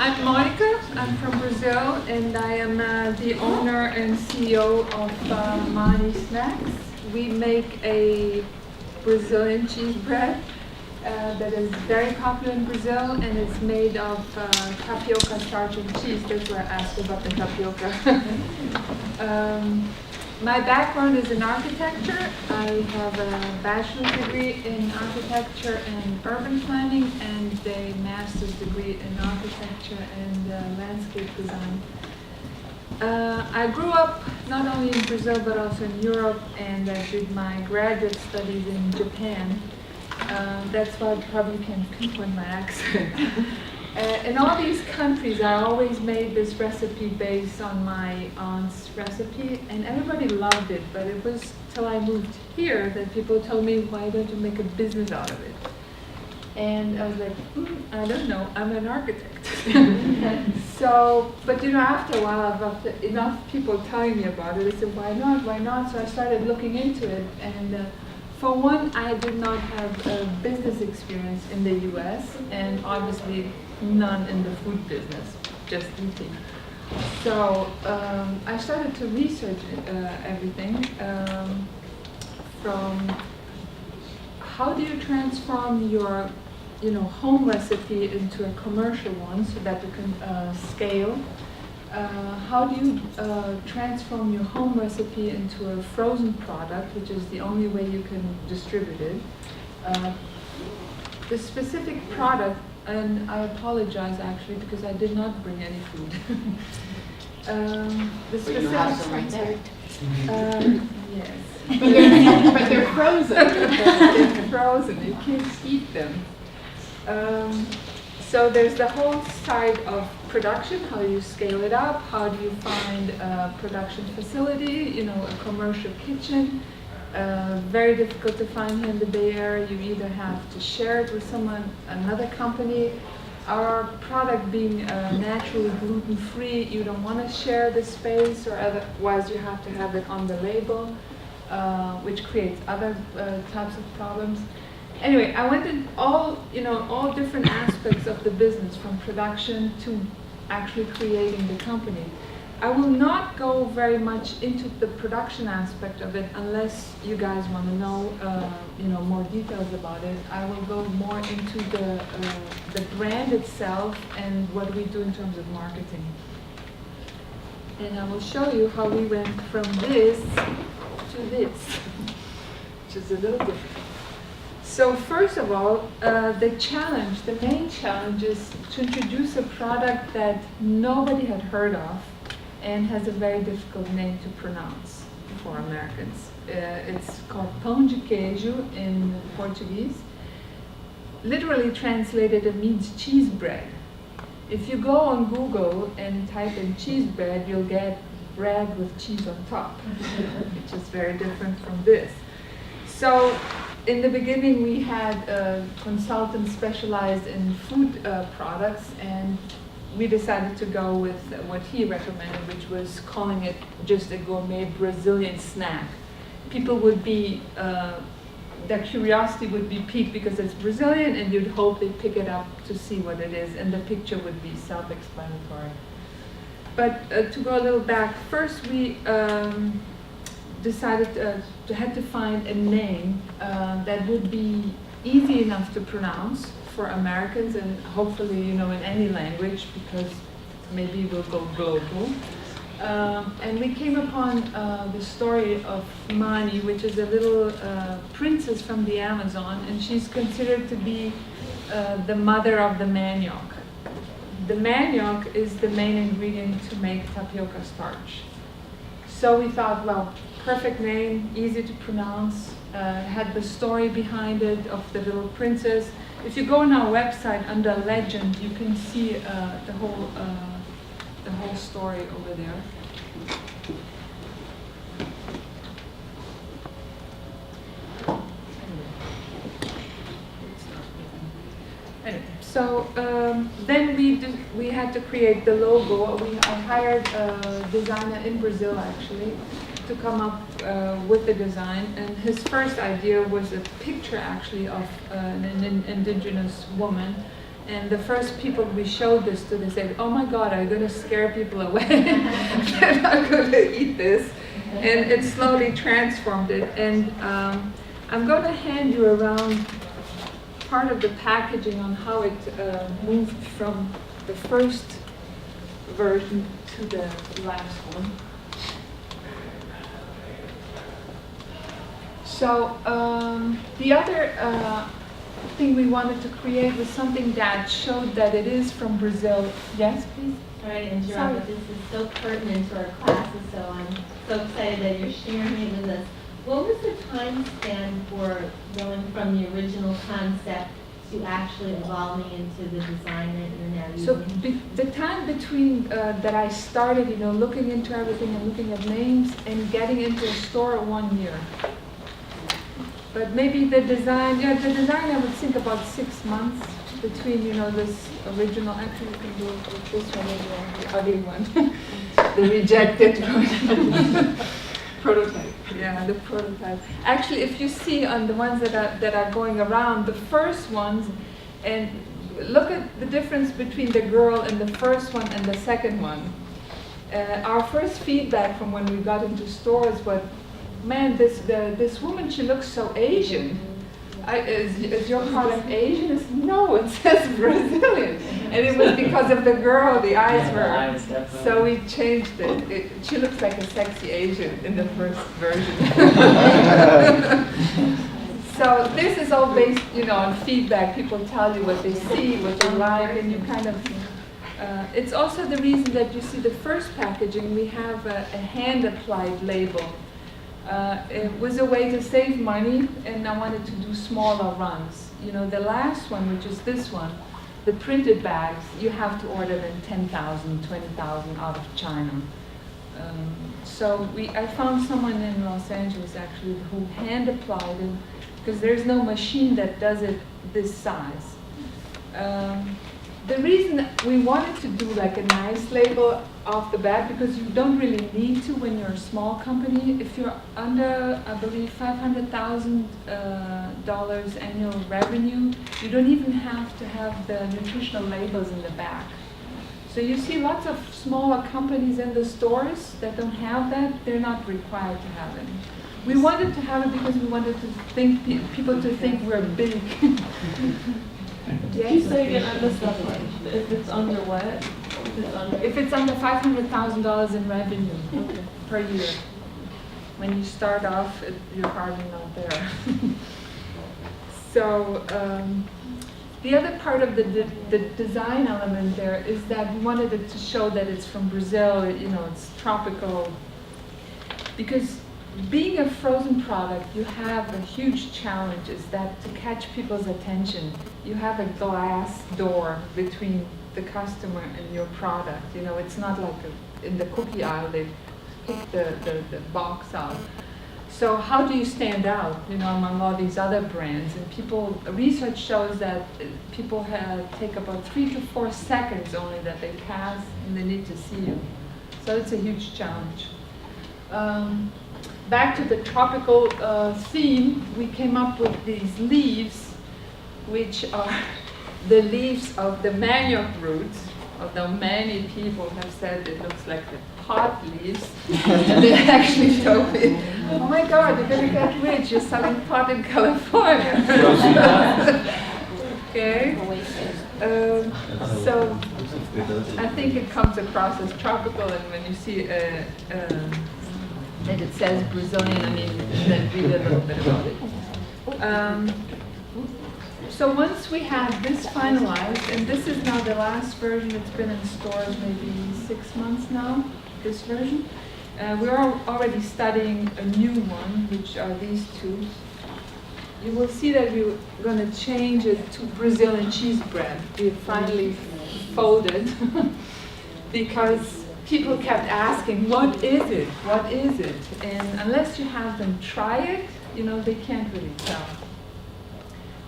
I'm Monica. I'm from Brazil, and I am the owner and CEO of Mani Snacks. We make a Brazilian cheese bread that is very popular in Brazil, and it's made of tapioca starch and cheese. That's why I asked about the tapioca. My background is in architecture. I have a bachelor's degree in architecture and urban planning and a master's degree in architecture and landscape design. I grew up not only in Brazil but also in Europe, and I did my graduate studies in Japan. That's why I probably can pinpoint my accent. In all these countries, I always made this recipe based on my aunt's recipe, and everybody loved it, but it was till I moved here that people told me, why don't you make a business out of it? And I was like, I don't know, I'm an architect. So, but after a while, after enough people telling me about it, I said, why not? So I started looking into it, and for one, I did not have a business experience in the US, and obviously none in the food business, just eating. So I started to research everything from how do you transform your home recipe into a commercial one so that you can scale. How do you transform your home recipe into a frozen product, which is the only way you can distribute it. The specific product, and I apologize actually because I did not bring any food. The specific, you have some right there. Yes. But they're frozen. They're frozen, you can't eat them. So there's the whole side of production, how you scale it up, how do you find a production facility, a commercial kitchen. Very difficult to find here in the Bay Area. You either have to share it with another company. Our product being naturally gluten-free, you don't want to share the space, or otherwise you have to have it on the label, which creates other types of problems. Anyway, I went in all different aspects of the business, from production to actually creating the company. I will not go very much into the production aspect of it unless you guys want to know, more details about it. I will go more into the brand itself and what we do in terms of marketing. And I will show you how we went from this to this, which is a little different. So first of all, the main challenge is to introduce a product that nobody had heard of and has a very difficult name to pronounce for Americans. It's called pão de queijo in Portuguese. Literally translated, it means cheese bread. If you go on Google and type in cheese bread, you'll get bread with cheese on top, which is very different from this. So in the beginning, we had a consultant specialized in food products, and we decided to go with what he recommended, which was calling it just a gourmet Brazilian snack. People would be, their curiosity would be piqued because it's Brazilian, and you'd hope they pick it up to see what it is, and the picture would be self-explanatory. But to go a little back, first we decided to had to find a name that would be easy enough to pronounce for Americans, and hopefully in any language, because maybe we'll go global. And we came upon the story of Mani, which is a little princess from the Amazon, and she's considered to be the mother of the manioc. The manioc is the main ingredient to make tapioca starch. So we thought, well, perfect name, easy to pronounce, had the story behind it of the little princess. If you go on our website under legend, you can see the whole story over there. Anyway, so then we had to create the logo. I hired a designer in Brazil actually to come up with the design, and his first idea was a picture actually of an indigenous woman And the first people we showed this to, they said, "Oh my God, are you going to scare people away? They're not going to eat this." And it slowly transformed it. And I'm going to hand you around part of the packaging on how it moved from the first version to the last one. So the other thing we wanted to create was something that showed that it is from Brazil. Yes, please? Sorry to interrupt, but this is so pertinent to our classes, so I'm so excited that you're sharing it with us. What was the time span for going from the original concept to actually evolving into the design that you're now using? So the time between that I started, looking into everything and looking at names and getting into a store, 1 year. But maybe the design I would think about 6 months between, this original. Actually, you can do it with this one as well, the ugly one, the rejected one. Prototype. Yeah, the prototype. Actually, if you see on the ones that are going around, the first ones, and look at the difference between the girl in the first one and the second one. Our first feedback from when we got into stores was, "Man, this woman, she looks so Asian. Is your product Asian?" I said, "No, it says Brazilian." And it was because of the girl, the eyes were. So we changed it. She looks like a sexy Asian in the first version. So this is all based, on feedback. People tell you what they see, what they like, and you kind of. It's also the reason that you see the first packaging. We have a hand-applied label. It was a way to save money, and I wanted to do smaller runs. The last one, which is this one, the printed bags, you have to order them 10,000, 20,000 out of China. So I found someone in Los Angeles actually who hand applied it, because there's no machine that does it this size. The reason we wanted to do like a nice label off the bat, because you don't really need to when you're a small company. If you're under, I believe, $500,000 annual revenue, you don't even have to have the nutritional labels in the back. So you see lots of smaller companies in the stores that don't have that. They're not required to have it. We wanted to have it because we wanted to think people to think we're big. Did you say again, I missed that part, if it's under what? If it's under $500,000 in revenue per year, when you start off, you're hardly not there. So the other part of the design element there is that we wanted it to show that it's from Brazil. It's tropical. Because being a frozen product, you have a huge challenge, is that to catch people's attention, you have a glass door between the customer and your product. It's not like in the cookie aisle, they pick the box out. So how do you stand out, among all these other brands? And research shows that people take about 3 to 4 seconds only that they pass, and they need to see you. So it's a huge challenge. Back to the tropical theme, we came up with these leaves, which are the leaves of the manioc root, although many people have said it looks like the pot leaves. And they actually told me, "Oh my God, you're going to get rich, you're selling pot in California." Okay. So I think it comes across as tropical, and when you see that it says Brazilian, then read a little bit about it. So once we have this finalized, and this is now the last version, it's been in stores maybe 6 months now, this version. We're already studying a new one, which are these two. You will see that we're going to change it to Brazilian cheese bread. We finally folded because people kept asking, "What is it? What is it?" And unless you have them try it, they can't really tell.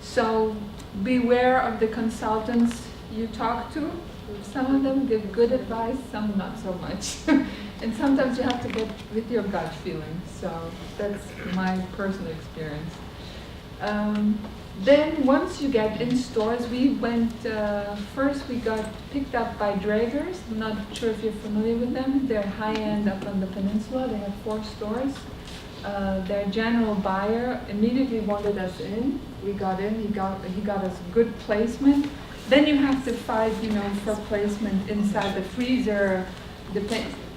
So beware of the consultants you talk to. Some of them give good advice, some not so much. And sometimes you have to get with your gut feeling. So that's my personal experience. Then once you get in stores, we went, first we got picked up by Dragers. I'm not sure if you're familiar with them. They're high-end up on the peninsula. They have 4 stores. Their general buyer immediately wanted us in. We got in, he got us good placement. Then you have to fight, for placement inside the freezer.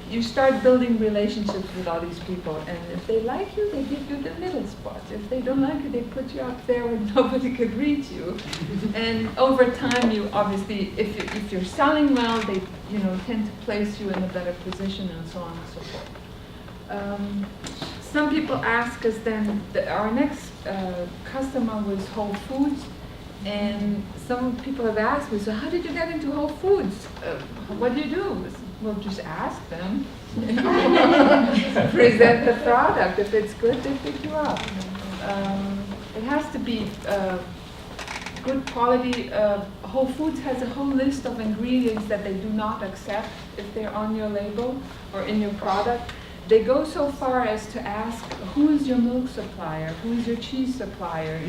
You start building relationships with all these people, and if they like you, they give you the middle spot. If they don't like you, they put you up there where nobody could reach you. And over time, you obviously, if you're selling well, they tend to place you in a better position, and so on and so forth. Some people ask us then, our next customer was Whole Foods, and some people have asked me, so how did you get into Whole Foods? What do you do? Well, just ask them. Present the product. If it's good, they pick you up. It has to be good quality. Whole Foods has a whole list of ingredients that they do not accept if they're on your label or in your product. They go so far as to ask, who is your milk supplier? Who is your cheese supplier?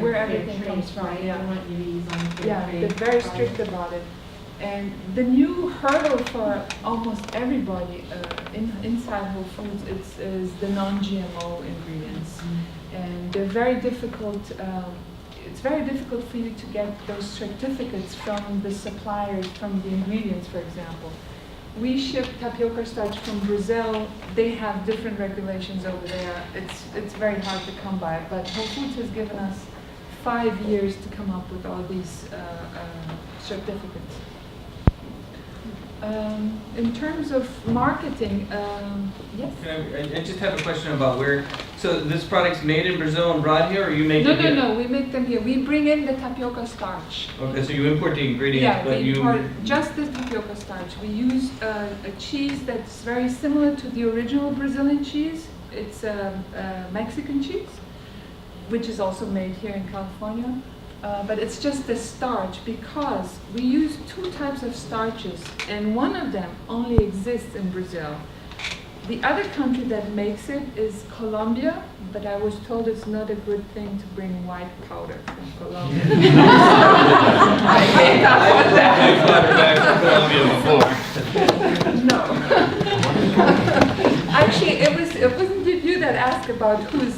Where everything comes from. Yeah, they're very strict about it. And the new hurdle for almost everybody inside Whole Foods is the non-GMO ingredients. And they're very difficult. It's very difficult for you to get those certificates from the suppliers, from the ingredients, for example. We ship tapioca starch from Brazil. They have different regulations over there. It's very hard to come by, but Whole Foods has given us 5 years to come up with all these certificates. In terms of marketing, yes? I just have a question about so this product's made in Brazil and brought here, or you make it here? No, we make them here. We bring in the tapioca starch. Okay, so you import the ingredients, but we import just the tapioca starch. We use a cheese that's very similar to the original Brazilian cheese. It's Mexican cheese, which is also made here in California. But it's just the starch, because we use 2 types of starches, and one of them only exists in Brazil. The other country that makes it is Colombia, but I was told it's not a good thing to bring white powder from Colombia. I made up for that. No. Actually, it wasn't you that asked about who's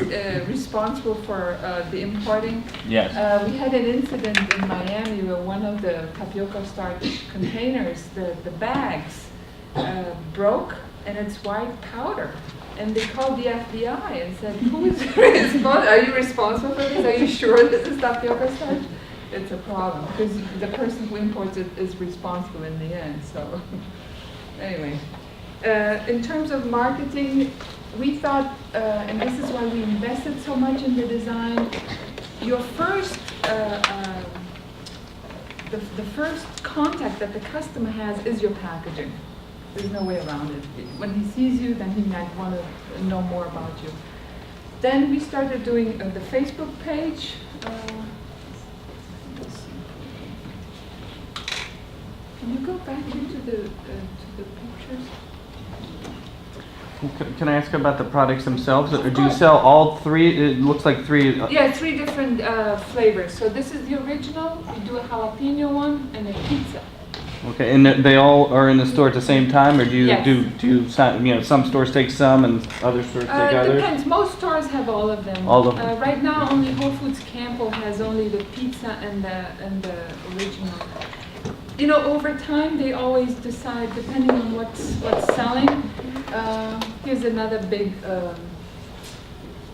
responsible for the importing. Yes. We had an incident in Miami where one of the tapioca starch containers, the bags, broke, and it's white powder. And they called the FBI and said, who is responsible? Are you responsible for this? Are you sure this is tapioca starch? It's a problem, because the person who imports it is responsible in the end. So anyway. In terms of marketing, we thought, and this is why we invested so much in the design, your first, the first contact that the customer has is your packaging. There's no way around it. When he sees you, then he might want to know more about you. Then we started doing the Facebook page. Can you go back into the pictures? Can I ask about the products themselves? Or do you sell all 3? It looks like 3. Yeah, 3 different flavors. So this is the original. We do a jalapeno one and a pizza. Okay, and they all are in the store at the same time, or do you Yes. do some stores take some and other stores take others? Depends. Most stores have all of them. All of them. Right now, only Whole Foods Campo has only the pizza and the original. Over time, they always decide, depending on what's selling. Here's another big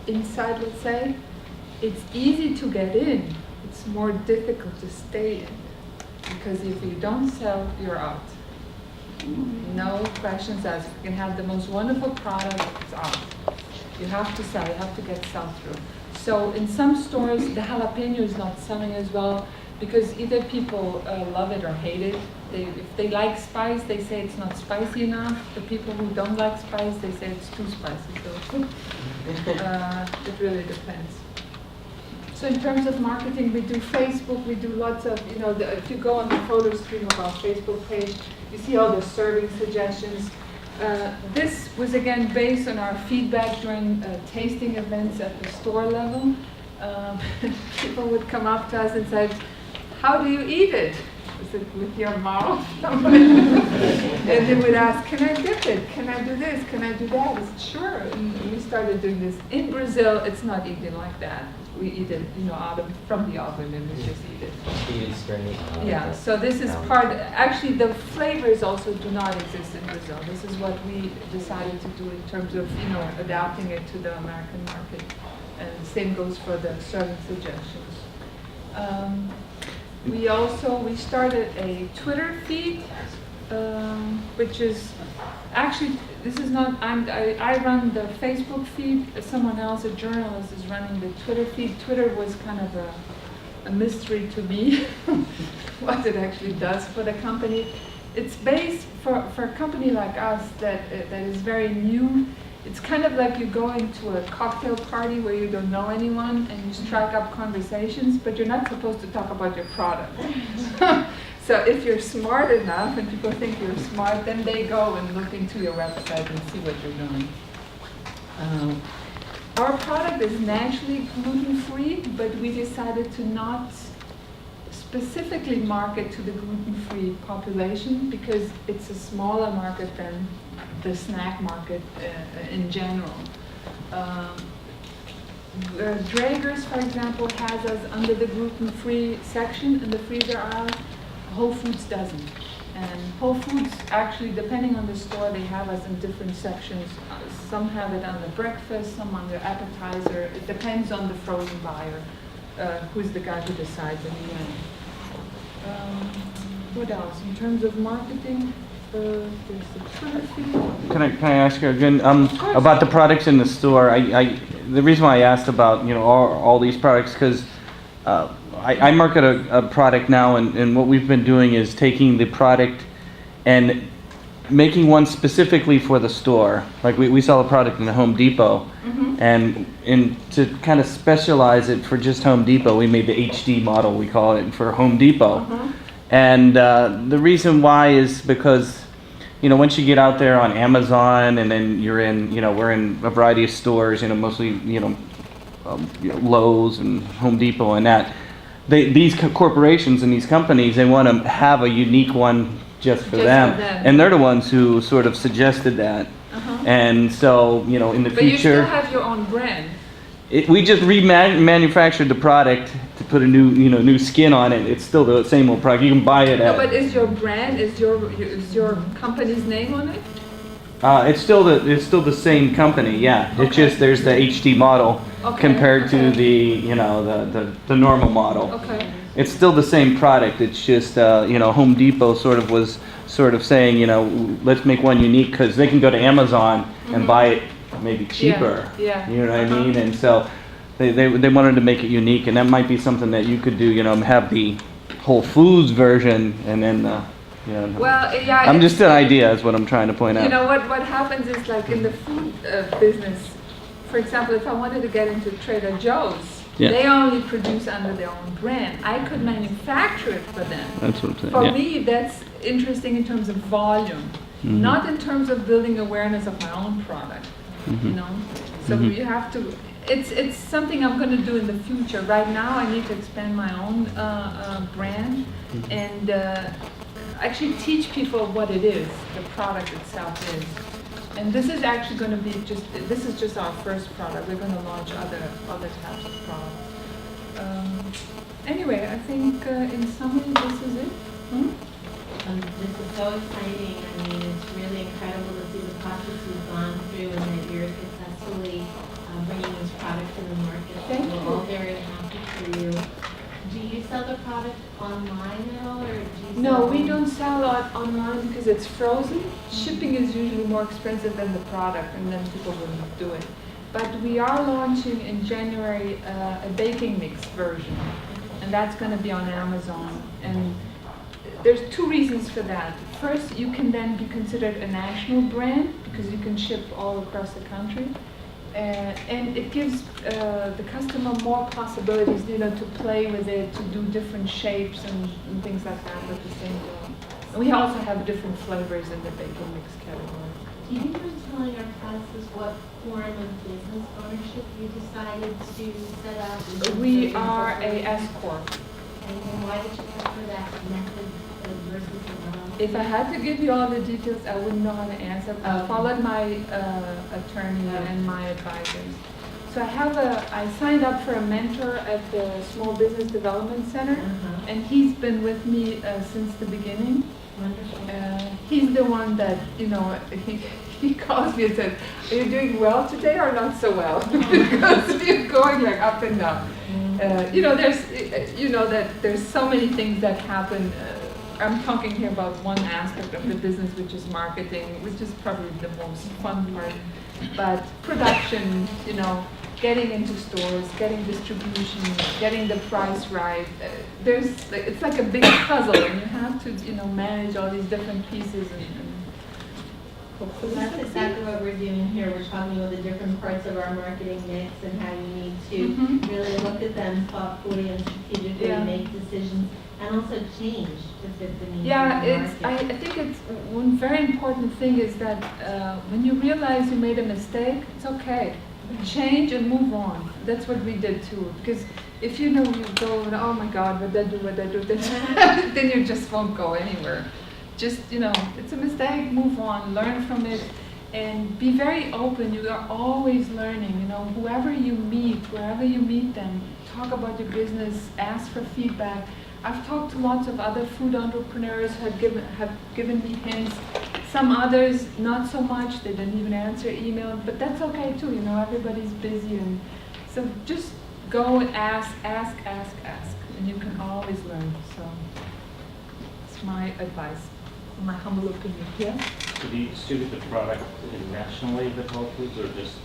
insight, let's say. It's easy to get in. It's more difficult to stay in. Because if you don't sell, you're out. No questions asked. You can have the most wonderful product, it's out. You have to sell, you have to get sell-through. So in some stores, the jalapeno is not selling as well, because either people love it or hate it. If they like spice, they say it's not spicy enough. The people who don't like spice, they say it's too spicy. So it really depends. So in terms of marketing, we do Facebook, we do lots of, if you go on the photo stream of our Facebook page, you see all the serving suggestions. This was again based on our feedback during tasting events at the store level. people would come up to us and say, "How do you eat it?" I said, "With your mouth." And they would ask, "Can I dip it? Can I do this? Can I do that?" I said, "Sure." And we started doing this. In Brazil, it's not eaten like that. We eat it, from the oven, and we just eat it. Eat it straight. Yeah, so this is actually the flavors also do not exist in Brazil. This is what we decided to do in terms of, adapting it to the American market. And the same goes for the serving suggestions. We started a Twitter feed, which is, actually, this is not, I run the Facebook feed, someone else, a journalist, is running the Twitter feed. Twitter was kind of a mystery to me, what it actually does for the company. It's based, for a company like us that is very new, it's kind of like you go into a cocktail party where you don't know anyone and you strike up conversations, but you're not supposed to talk about your product. So if you're smart enough and people think you're smart, then they go and look into your website and see what you're doing. Our product is naturally gluten-free, but we decided to not specifically market to the gluten-free population because it's a smaller market than the snack market in general. Draeger's, for example, has us under the gluten-free section in the freezer aisle. Whole Foods doesn't. And Whole Foods, actually, depending on the store, they have us in different sections. Some have it on the breakfast, some on the appetizer. It depends on the frozen buyer, who's the guy who decides in the end. What else? In terms of marketing, there's the Twitter feed. Can I ask you again about the products in the store? The reason why I asked about all these products because I market a product now, and what we've been doing is taking the product and making one specifically for the store. Like we sell a product in the Home Depot, and to kind of specialize it for just Home Depot, we made the HD model, we call it, for Home Depot. And the reason why is because once you get out there on Amazon, and then you're in, we're in a variety of stores, mostly, Lowe's and Home Depot and that. These corporations and these companies, they want to have a unique one just for them. And they're the ones who sort of suggested that. And so, in the future... But you still have your own brand. We just remanufactured the product to put a new skin on it. It's still the same old product. You can buy it at... No, but is your brand, is your company's name on it? It's still the same company, yeah. Okay. It's just there's the HD model compared to the the normal model. Okay. It's still the same product. It's just Home Depot was saying let's make one unique because they can go to Amazon and buy it maybe cheaper. Yeah. You know what I mean? And so they wanted to make it unique, and that might be something that you could do. Have the Whole Foods version and then. Well, yeah. I'm just an idea, is what I'm trying to point out. What happens is, like in the food business, for example, if I wanted to get into Trader Joe's, they only produce under their own brand. I could manufacture it for them. That's what I'm saying. For me, that's interesting in terms of volume, not in terms of building awareness of my own product. So you have to. It's something I'm going to do in the future. Right now, I need to expand my own brand and. Actually teach people what it is, the product itself is. And this is actually going to be this is just our first product. We're going to launch other types of products. Anyway, I think in summary, this is it. This is so exciting. I mean, it's really incredible to see the process you've gone through and that you're successfully bringing this product to the market. Thank you. We're all very happy for you. Do you sell the product online at all, or do you No, we don't sell it online because it's frozen. Shipping is usually more expensive than the product, and then people wouldn't do it. But we are launching in January a baking mix version, and that's going to be on Amazon. And there's two reasons for that. First, you can then be considered a national brand because you can ship all across the country. And it gives the customer more possibilities, to play with it, to do different shapes and things like that with the same dough. And we also have different flavors in the baking mix category. Do you mind telling our classes what form of business ownership you decided to set up? We are a S corp. And then why did you prefer that method versus another? If I had to give you all the details, I wouldn't know how to answer. I Okay. followed my attorney and my advisors. So I signed up for a mentor at the Small Business Development Center, Uh-huh. and he's been with me since the beginning. Wonderful. He's the one that, he calls me and says, are you doing well today or not so well? Because you're going like up and down. There's so many things that happen. I'm talking here about one aspect of the business, which is marketing, which is probably the most fun part. But production, getting into stores, getting distribution, getting the price right. It's like a big puzzle, and you have to, manage all these different pieces and hopefully That's succeed. exactly what we're doing here. We're talking about the different parts of our marketing mix and how you need to Mhm. really look at them thoughtfully and strategically, Yeah. make decisions, and also change to fit the needs Yeah, of the market. I think it's one very important thing is that when you realize you made a mistake, it's okay. Change and move on. That's what we did too. Because if you go, oh my God, what did I do, then you just won't go anywhere. Just, it's a mistake, move on, learn from it, and be very open. You are always learning, wherever you meet them, talk about your business, ask for feedback. I've talked to lots of other food entrepreneurs who have given me hints. Some others, not so much. They didn't even answer email, but that's okay too. Everybody's busy, and so just go and ask, and you can always learn. So it's my advice, my humble opinion. Yeah. So do you distribute the product nationally with Whole Foods or just?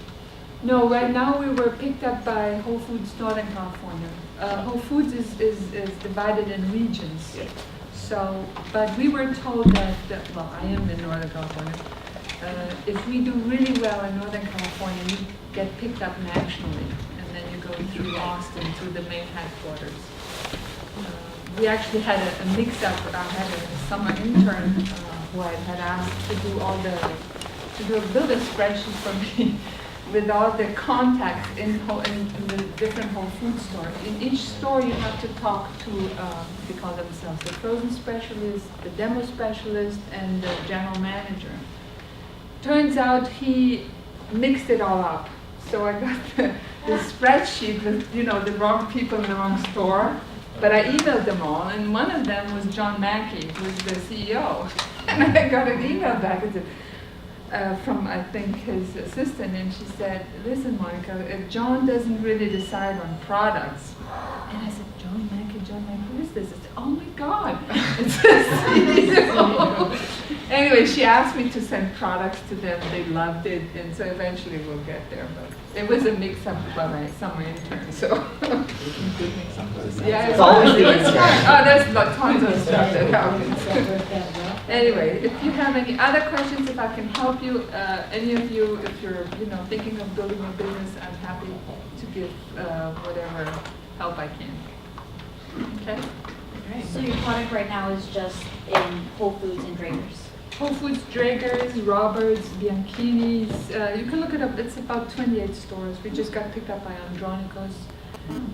No, right now we were picked up by Whole Foods Northern California. Whole Foods is divided in regions. Yeah. So, but we were told that, I am in Northern California. If we do really well in Northern California, we get picked up nationally, and then you go through Austin to the main headquarters. We actually had a mix-up. I had a summer intern who I had asked to build a spreadsheet for me with all the contacts in the different Whole Foods stores. In each store, you have to talk to, they call themselves the frozen specialist, the demo specialist, and the general manager. Turns out he mixed it all up. So I got the spreadsheet with, the wrong people in the wrong store. But I emailed them all, and one of them was John Mackey, who's the CEO. And I got an email back and said, from, I think, his assistant, and she said, listen, Monica, John doesn't really decide on products. And I said, John Mackey, who is this? It's, oh my God, it's the CEO. Anyway, she asked me to send products to them. They loved it, and so eventually we'll get there. But it was a mix-up by my summer intern, so. Yeah, It's always a it's mix-up. fun. Oh, there's tons of stuff that happens. Anyway, if you have any other questions, if I can help you, any of you, if you're, thinking of building a business, I'm happy to give whatever help I can. Okay? Great. So your product right now is just in Whole Foods and Draper's? Whole Foods, Draeger's, Roberts, Bianchini's. You can look it up. It's about 28 stores. We just got picked up by Andronicos.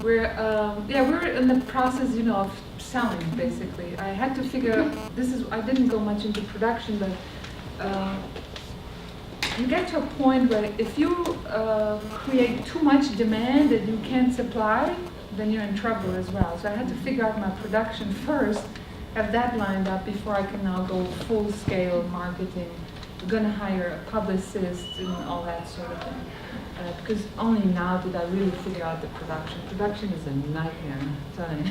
We're in the process, of selling basically. I had to figure. I didn't go much into production, but you get to a point where if you create too much demand that you can't supply, then you're in trouble as well. So I had to figure out my production first, have that lined up before I can now go full-scale marketing. I'm going to hire a publicist and all that sort of thing. Because only now did I really figure out the production. Production is a nightmare, I'm telling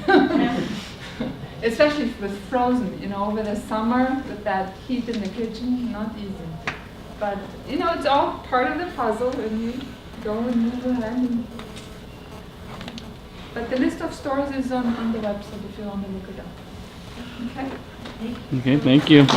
you. Especially with frozen, over the summer, with that heat in the kitchen, not easy. But, it's all part of the puzzle, and you go and move ahead. But the list of stores is on the website if you want to look it up. Okay? Okay, thank you.